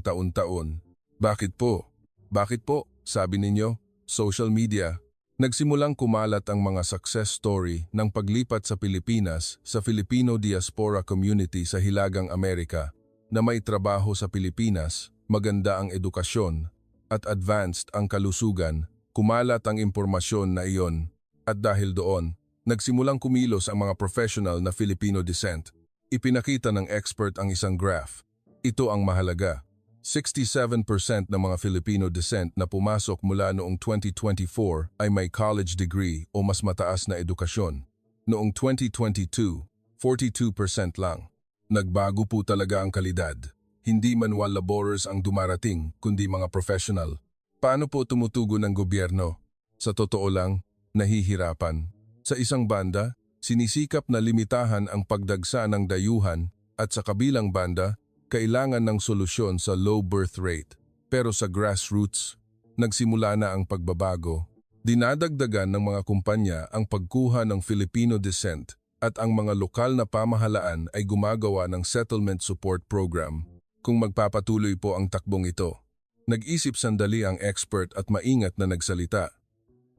taon-taon. Bakit po? Bakit po? Sabi ninyo, social media. Nagsimulang kumalat ang mga success story ng paglipat sa Pilipinas sa Filipino diaspora community sa Hilagang Amerika na may trabaho sa Pilipinas, maganda ang edukasyon, at advanced ang kalusugan. Kumalat ang impormasyon na iyon. At dahil doon, nagsimulang kumilos ang mga professional na Filipino descent. Ipinakita ng expert ang isang graph. Ito ang mahalaga. 67% ng mga Filipino descent na pumasok mula noong 2024 ay may college degree o mas mataas na edukasyon. Noong 2022, 42% lang. Nagbago po talaga ang kalidad. Hindi manual laborers ang dumarating, kundi mga professional. Paano po tumutugon ng gobyerno? Sa totoo lang, nahihirapan. Sa isang banda, sinisikap na limitahan ang pagdagsa ng dayuhan at sa kabilang banda, kailangan ng solusyon sa low birth rate. Pero sa grassroots, nagsimula na ang pagbabago. Dinadagdagan ng mga kumpanya ang pagkuha ng Filipino descent at ang mga lokal na pamahalaan ay gumagawa ng settlement support program. Kung magpapatuloy po ang takbong ito, nag-isip sandali ang expert at maingat na nagsalita.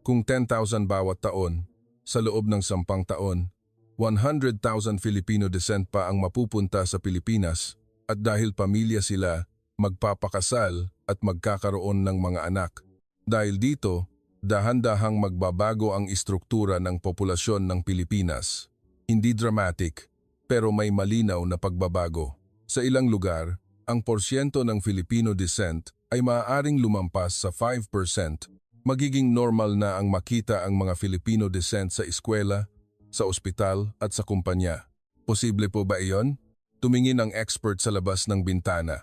Kung 10,000 bawat taon, sa loob ng 10 taon, 100,000 Filipino descent pa ang mapupunta sa Pilipinas. At dahil pamilya sila, magpapakasal at magkakaroon ng mga anak. Dahil dito, dahan-dahang magbabago ang istruktura ng populasyon ng Pilipinas. Hindi dramatic, pero may malinaw na pagbabago. Sa ilang lugar, ang porsyento ng Filipino descent ay maaaring lumampas sa 5%. Magiging normal na ang makita ang mga Filipino descent sa eskwela, sa ospital at sa kumpanya. Posible po ba iyon? Tumingin ang expert sa labas ng bintana.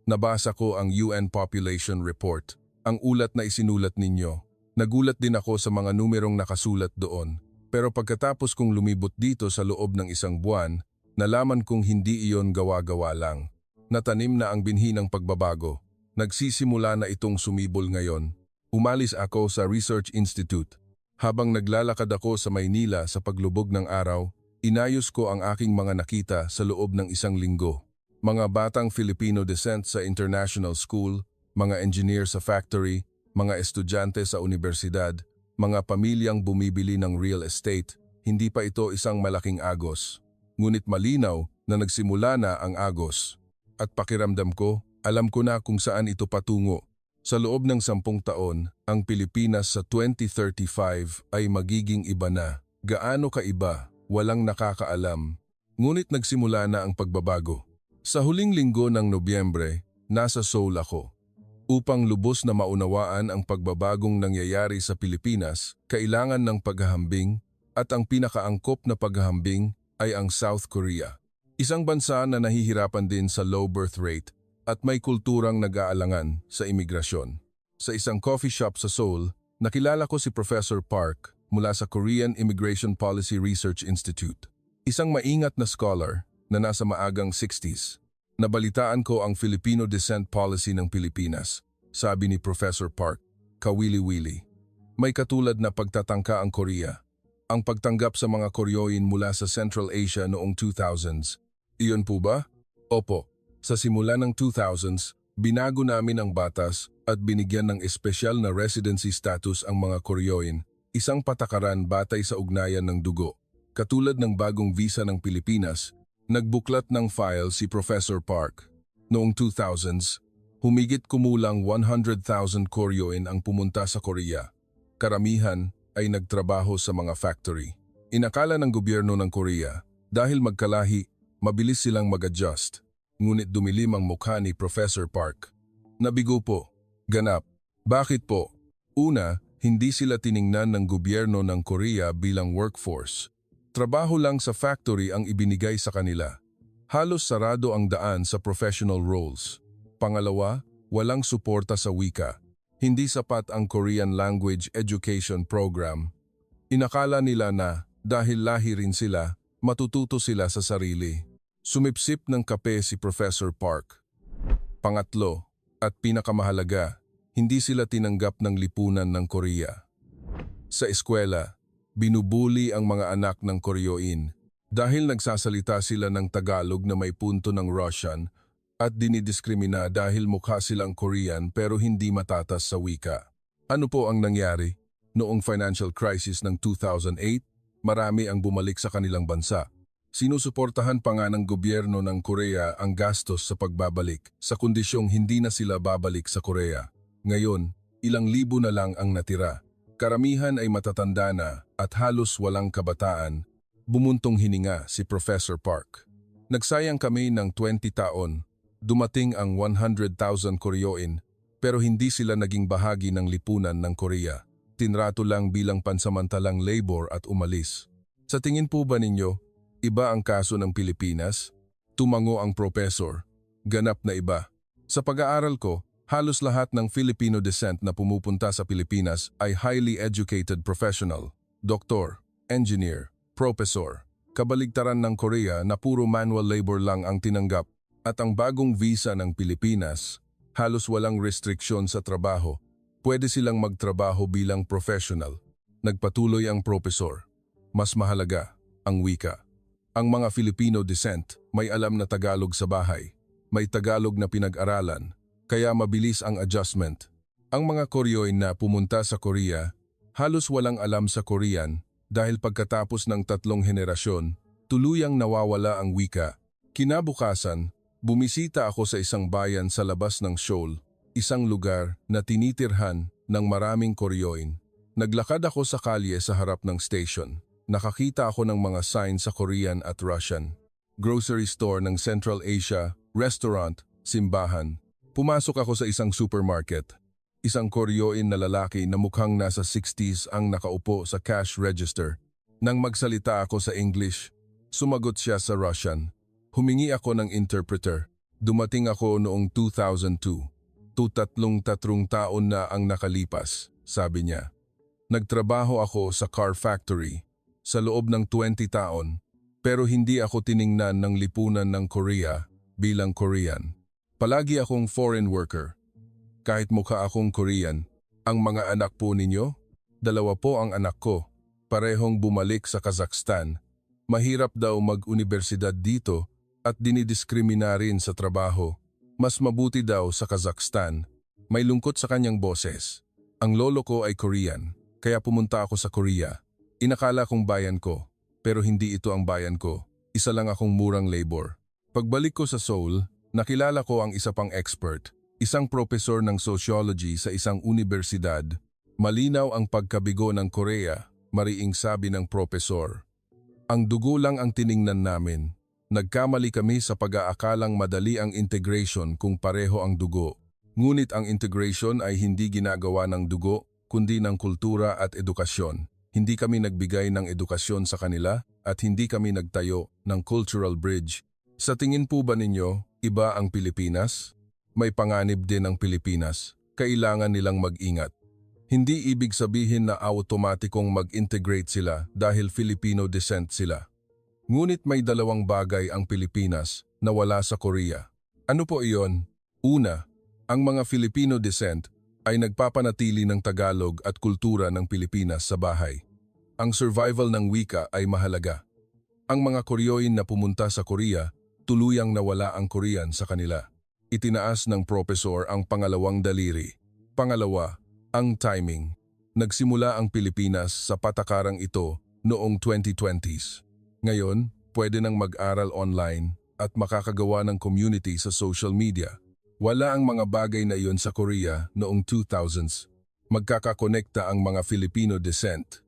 Nabasa ko ang UN Population Report, ang ulat na isinulat ninyo. Nagulat din ako sa mga numerong nakasulat doon. Pero pagkatapos kong lumibot dito sa loob ng isang buwan, nalaman kong hindi iyon gawa-gawa lang. Natanim na ang binhi ng pagbabago. Nagsisimula na itong sumibol ngayon. Umalis ako sa Research Institute. Habang naglalakad ako sa Maynila sa paglubog ng araw, inayos ko ang aking mga nakita sa loob ng isang linggo. Mga batang Filipino descent sa international school, mga engineer sa factory, mga estudyante sa universidad, mga pamilyang bumibili ng real estate. Hindi pa ito isang malaking agos. Ngunit malinaw na nagsimula na ang agos. At pakiramdam ko, alam ko na kung saan ito patungo. Sa loob ng 10 taon, ang Pilipinas sa 2035 ay magiging iba na. Gaano kaiba? Walang nakakaalam. Ngunit nagsimula na ang pagbabago. Sa huling linggo ng Nobyembre, nasa Seoul ako. Upang lubos na maunawaan ang pagbabagong nangyayari sa Pilipinas, kailangan ng paghahambing at ang pinakaangkop na paghahambing ay ang South Korea. Isang bansa na nahihirapan din sa low birth rate at may kulturang nag-aalangan sa imigrasyon. Sa isang coffee shop sa Seoul, nakilala ko si Professor Park mula sa Korean Immigration Policy Research Institute. Isang maingat na scholar na nasa maagang 60s. Nabalitaan ko ang Filipino descent policy ng Pilipinas, sabi ni Professor Park, kawili-wili. May katulad na pagtatangka ang Korea. Ang pagtanggap sa mga Koryoin mula sa Central Asia noong 2000s. Iyon po ba? Opo. Sa simula ng 2000s, binago namin ang batas at binigyan ng espesyal na residency status ang mga Koryoin. Isang patakaran batay sa ugnayan ng dugo. Katulad ng bagong visa ng Pilipinas, nagbuklat ng file si Professor Park. Noong 2000s, humigit kumulang 100,000 Koryoin ang pumunta sa Korea. Karamihan ay nagtrabaho sa mga factory. Inakala ng gobyerno ng Korea, dahil magkalahi, mabilis silang mag-adjust. Ngunit dumilim ang mukha ni Professor Park. Nabigo po. Ganap. Bakit po? Una, hindi sila tiningnan ng gobyerno ng Korea bilang workforce. Trabaho lang sa factory ang ibinigay sa kanila. Halos sarado ang daan sa professional roles. Pangalawa, walang suporta sa wika. Hindi sapat ang Korean language education program. Inakala nila na dahil lahi rin sila, matututo sila sa sarili. Sumipsip ng kape si Professor Park. Pangatlo, at pinakamahalaga, hindi sila tinanggap ng lipunan ng Korea. Sa eskwela, binubuli ang mga anak ng Koryoin dahil nagsasalita sila ng Tagalog na may punto ng Russian at dinidiskrimina dahil mukha silang Korean pero hindi matatas sa wika. Ano po ang nangyari? Noong financial crisis ng 2008, marami ang bumalik sa kanilang bansa. Sinusuportahan pa nga ng gobyerno ng Korea ang gastos sa pagbabalik sa kondisyong hindi na sila babalik sa Korea. Ngayon, ilang libo na lang ang natira. Karamihan ay matatanda na at halos walang kabataan. Bumuntong hininga si Professor Park. Nagsayang kami ng 20 taon. Dumating ang 100,000 Koryoin pero hindi sila naging bahagi ng lipunan ng Korea. Tinrato lang bilang pansamantalang labor at umalis. Sa tingin po ba ninyo, iba ang kaso ng Pilipinas? Tumango ang professor. Ganap na iba. Sa pag-aaral ko, halos lahat ng Filipino descent na pumupunta sa Pilipinas ay highly educated professional, doktor, engineer, professor. Kabaligtaran ng Korea na puro manual labor lang ang tinanggap. At ang bagong visa ng Pilipinas, halos walang restriksyon sa trabaho. Pwede silang magtrabaho bilang professional. Nagpatuloy ang professor. Mas mahalaga, ang wika. Ang mga Filipino descent may alam na Tagalog sa bahay. May Tagalog na pinag-aralan, kaya mabilis ang adjustment. Ang mga Koryoin na pumunta sa Korea, halos walang alam sa Korean dahil pagkatapos ng 3 henerasyon, tuluyang nawawala ang wika. Kinabukasan, bumisita ako sa isang bayan sa labas ng Seoul, isang lugar na tinitirhan ng maraming Koryoin. Naglakad ako sa kalye sa harap ng station. Nakakita ako ng mga sign sa Korean at Russian. Grocery store ng Central Asia, restaurant, simbahan. Pumasok ako sa isang supermarket. Isang Koryoin na lalaki na mukhang nasa 60s ang nakaupo sa cash register. Nang magsalita ako sa English, sumagot siya sa Russian. Humingi ako ng interpreter. Dumating ako noong 2002. 33 taon na ang nakalipas, sabi niya. Nagtrabaho ako sa car factory sa loob ng 20 taon, pero hindi ako tiningnan ng lipunan ng Korea bilang Korean. Palagi akong foreign worker. Kahit mukha akong Korean, ang mga anak po ninyo? 2 po ang anak ko, parehong bumalik sa Kazakhstan. Mahirap daw mag-unibersidad dito at dinidiskrimina rin sa trabaho. Mas mabuti daw sa Kazakhstan. May lungkot sa kanyang boses. Ang lolo ko ay Korean, kaya pumunta ako sa Korea. Inakala kong bayan ko, pero hindi ito ang bayan ko. Isa lang akong murang labor. Pagbalik ko sa Seoul, nakilala ko ang isa pang expert, isang professor ng sociology sa isang universidad. Malinaw ang pagkabigo ng Korea, mariing sabi ng professor. Ang dugo lang ang tiningnan namin. Nagkamali kami sa pag-aakalang madali ang integration kung pareho ang dugo. Ngunit ang integration ay hindi ginagawa ng dugo, kundi ng kultura at edukasyon. Hindi kami nagbigay ng edukasyon sa kanila at hindi kami nagtayo ng cultural bridge. Sa tingin po ba ninyo, iba ang Pilipinas? May panganib din ang Pilipinas. Kailangan nilang mag-ingat. Hindi ibig sabihin na automatikong mag-integrate sila dahil Filipino descent sila. Ngunit may 2 bagay ang Pilipinas na wala sa Korea. Ano po iyon? Una, ang mga Filipino descent ay nagpapanatili ng Tagalog at kultura ng Pilipinas sa bahay. Ang survival ng wika ay mahalaga. Ang mga Koryoin na pumunta sa Korea, tuluyang nawala ang Korean sa kanila. Itinaas ng professor ang pangalawang daliri. Pangalawa, ang timing. Nagsimula ang Pilipinas sa patakarang ito noong 2020s. Ngayon, pwede nang mag-aral online at makakagawa ng community sa social media. Wala ang mga bagay na iyon sa Korea noong 2000s. Magkakakonekta ang mga Filipino descent.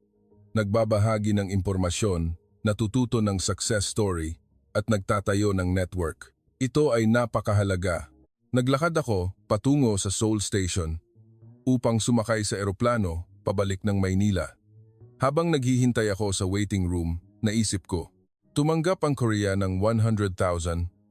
Nagbabahagi ng impormasyon, natututo ng success story, at nagtatayo ng network. Ito ay napakahalaga. Naglakad ako patungo sa Seoul Station upang sumakay sa eroplano pabalik ng Maynila. Habang naghihintay ako sa waiting room, naisip ko, tumanggap ang Korea ng 100,000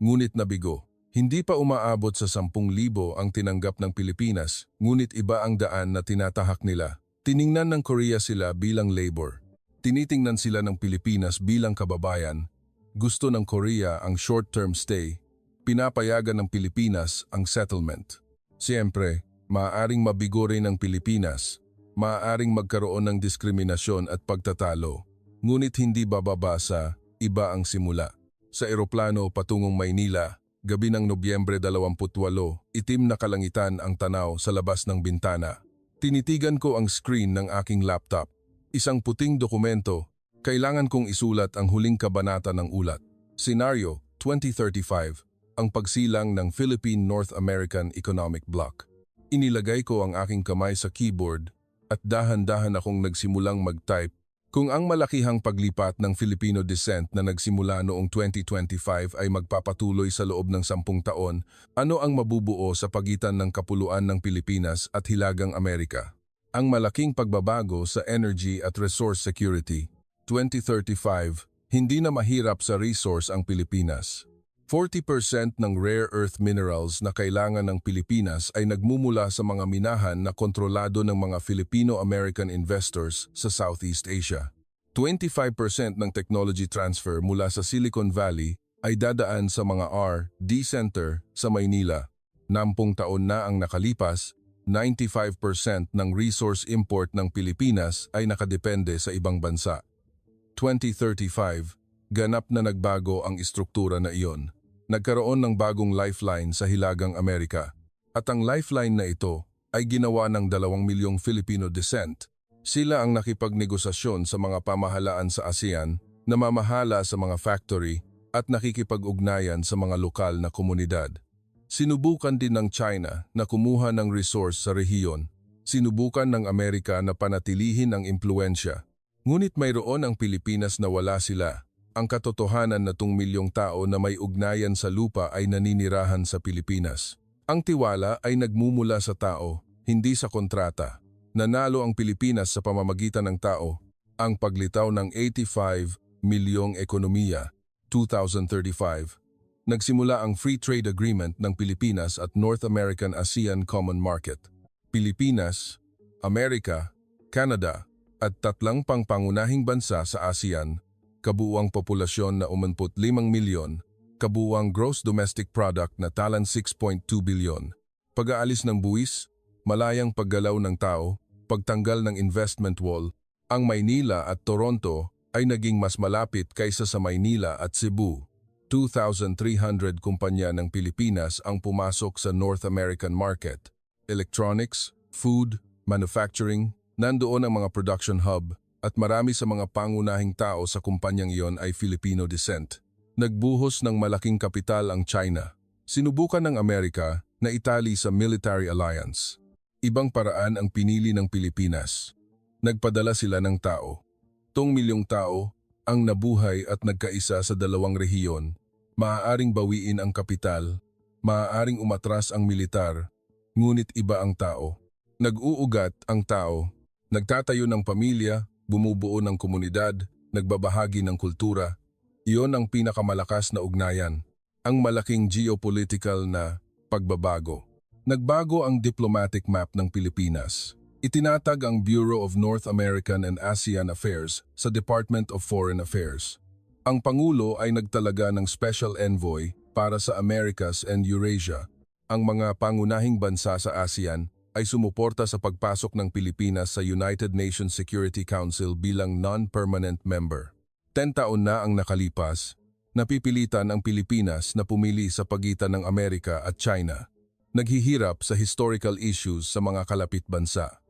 ngunit nabigo. Hindi pa umaabot sa 10,000 ang tinanggap ng Pilipinas, ngunit iba ang daan na tinatahak nila. Tiningnan ng Korea sila bilang labor. Tinitingnan sila ng Pilipinas bilang kababayan. Gusto ng Korea ang short-term stay. Pinapayagan ng Pilipinas ang settlement. Siyempre, maaaring mabigo rin ng Pilipinas. Maaaring magkaroon ng diskriminasyon at pagtatalo. Ngunit hindi bababa sa iba ang simula. Sa eroplano patungong Maynila, gabi ng Nobyembre 28, itim na kalangitan ang tanaw sa labas ng bintana. Tinitigan ko ang screen ng aking laptop. Isang puting dokumento. Kailangan kong isulat ang huling kabanata ng ulat. Scenario 2035, ang pagsilang ng Philippine North American Economic Bloc. Inilagay ko ang aking kamay sa keyboard at dahan-dahan akong nagsimulang mag-type. Kung ang malakihang paglipat ng Filipino descent na nagsimula noong 2025 ay magpapatuloy sa loob ng 10 taon, ano ang mabubuo sa pagitan ng kapuluan ng Pilipinas at Hilagang Amerika? Ang malaking pagbabago sa energy at resource security. 2035, hindi na mahirap sa resource ang Pilipinas. 40% ng rare earth minerals na kailangan ng Pilipinas ay nagmumula sa mga minahan na kontrolado ng mga Filipino-American investors sa Southeast Asia. 25% ng technology transfer mula sa Silicon Valley ay dadaan sa mga R&D center sa Maynila. 60 taon na ang nakalipas, 95% ng resource import ng Pilipinas ay nakadepende sa ibang bansa. 2035, ganap na nagbago ang istruktura na iyon. Nagkaroon ng bagong lifeline sa Hilagang Amerika. At ang lifeline na ito ay ginawa ng 2 milyong Filipino descent. Sila ang nakipagnegosasyon sa mga pamahalaan sa ASEAN, namamahala sa mga factory at nakikipag-ugnayan sa mga lokal na komunidad. Sinubukan din ng China na kumuha ng resource sa rehiyon. Sinubukan ng Amerika na panatilihin ang impluensya. Ngunit mayroon ang Pilipinas na wala sila. Ang katotohanan na 2 milyong tao na may ugnayan sa lupa ay naninirahan sa Pilipinas. Ang tiwala ay nagmumula sa tao, hindi sa kontrata. Nanalo ang Pilipinas sa pamamagitan ng tao. Ang paglitaw ng 85 milyong ekonomiya, 2035. Nagsimula ang Free Trade Agreement ng Pilipinas at North American ASEAN Common Market. Pilipinas, Amerika, Canada, at 3 pang pangunahing bansa sa ASEAN, kabuuang populasyon na 45 milyon, kabuuang gross domestic product na talan 6.2 bilyon. Pag-aalis ng buwis, malayang paggalaw ng tao, pagtanggal ng investment wall, ang Maynila at Toronto ay naging mas malapit kaysa sa Maynila at Cebu. 2,300 kumpanya ng Pilipinas ang pumasok sa North American market. Electronics, food, manufacturing, nandoon ang mga production hub, at marami sa mga pangunahing tao sa kumpanyang iyon ay Filipino descent. Nagbuhos ng malaking kapital ang China. Sinubukan ng Amerika na itali sa military alliance. Ibang paraan ang pinili ng Pilipinas. Nagpadala sila ng tao. 2 milyong tao ang nabuhay at nagkaisa sa 2 rehiyon. Maaaring bawiin ang kapital, maaaring umatras ang militar, ngunit iba ang tao. Nag-uugat ang tao, nagtatayo ng pamilya, bumubuo ng komunidad, nagbabahagi ng kultura. Iyon ang pinakamalakas na ugnayan, ang malaking geopolitical na pagbabago. Nagbago ang diplomatic map ng Pilipinas. Itinatag ang Bureau of North American and ASEAN Affairs sa Department of Foreign Affairs. Ang Pangulo ay nagtalaga ng Special Envoy para sa Americas and Eurasia. Ang mga pangunahing bansa sa ASEAN ay sumuporta sa pagpasok ng Pilipinas sa United Nations Security Council bilang non-permanent member. 10 taon na ang nakalipas, napipilitan ang Pilipinas na pumili sa pagitan ng Amerika at China. Naghihirap sa historical issues sa mga kalapit bansa.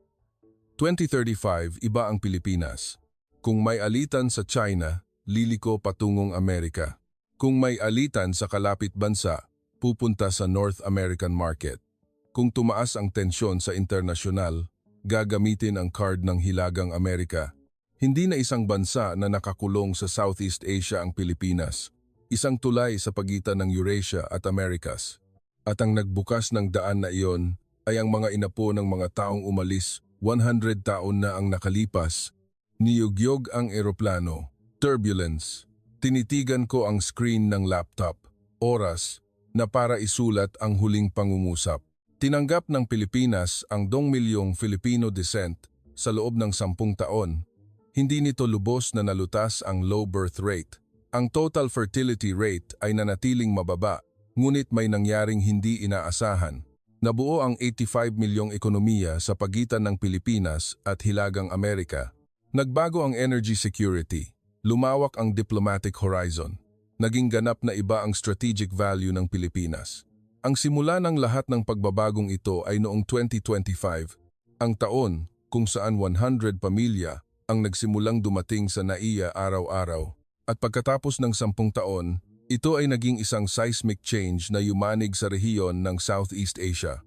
2035, iba ang Pilipinas. Kung may alitan sa China, liliko patungong Amerika. Kung may alitan sa kalapit bansa, pupunta sa North American market. Kung tumaas ang tensyon sa internasyonal, gagamitin ang card ng Hilagang Amerika. Hindi na isang bansa na nakakulong sa Southeast Asia ang Pilipinas. Isang tulay sa pagitan ng Eurasia at Americas. At ang nagbukas ng daan na iyon ay ang mga inapo ng mga taong umalis. 100 taon na ang nakalipas. Niyugyog ang eroplano. Turbulence. Tinitigan ko ang screen ng laptop. Oras, na para isulat ang huling pangungusap. Tinanggap ng Pilipinas ang 2 milyong Filipino descent sa loob ng 10 taon. Hindi nito lubos na nalutas ang low birth rate. Ang total fertility rate ay nanatiling mababa, ngunit may nangyaring hindi inaasahan. Nabuo ang 85 milyong ekonomiya sa pagitan ng Pilipinas at Hilagang Amerika. Nagbago ang energy security, lumawak ang diplomatic horizon. Naging ganap na iba ang strategic value ng Pilipinas. Ang simula ng lahat ng pagbabagong ito ay noong 2025, ang taon kung saan 100 pamilya ang nagsimulang dumating sa NAIA araw-araw. At pagkatapos ng 10 taon, ito ay naging isang seismic change na yumanig sa rehiyon ng Southeast Asia.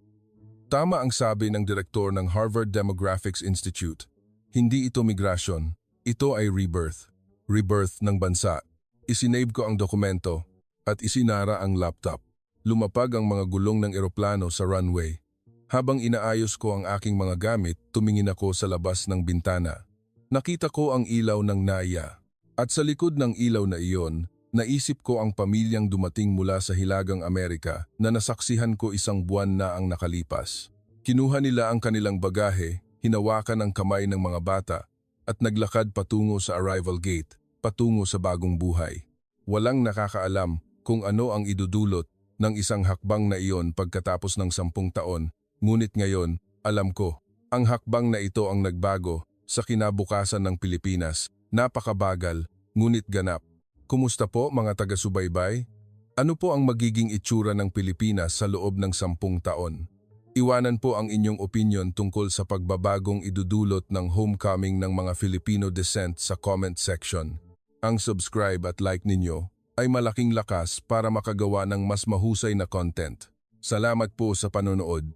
Tama ang sabi ng direktor ng Harvard Demographics Institute. Hindi ito migrasyon, ito ay rebirth. Rebirth ng bansa. Isinave ko ang dokumento at isinara ang laptop. Lumapag ang mga gulong ng eroplano sa runway. Habang inaayos ko ang aking mga gamit, tumingin ako sa labas ng bintana. Nakita ko ang ilaw ng NAIA. At sa likod ng ilaw na iyon, naisip ko ang pamilyang dumating mula sa Hilagang Amerika na nasaksihan ko 1 buwan na ang nakalipas. Kinuha nila ang kanilang bagahe, hinawakan ang kamay ng mga bata, at naglakad patungo sa arrival gate, patungo sa bagong buhay. Walang nakakaalam kung ano ang idudulot ng isang hakbang na iyon pagkatapos ng 10 taon, ngunit ngayon, alam ko, ang hakbang na ito ang nagbago sa kinabukasan ng Pilipinas. Napakabagal, ngunit ganap. Kumusta po mga taga-subaybay? Ano po ang magiging itsura ng Pilipinas sa loob ng 10 taon? Iwanan po ang inyong opinyon tungkol sa pagbabagong idudulot ng homecoming ng mga Filipino descent sa comment section. Ang subscribe at like ninyo ay malaking lakas para makagawa ng mas mahusay na content. Salamat po sa panonood.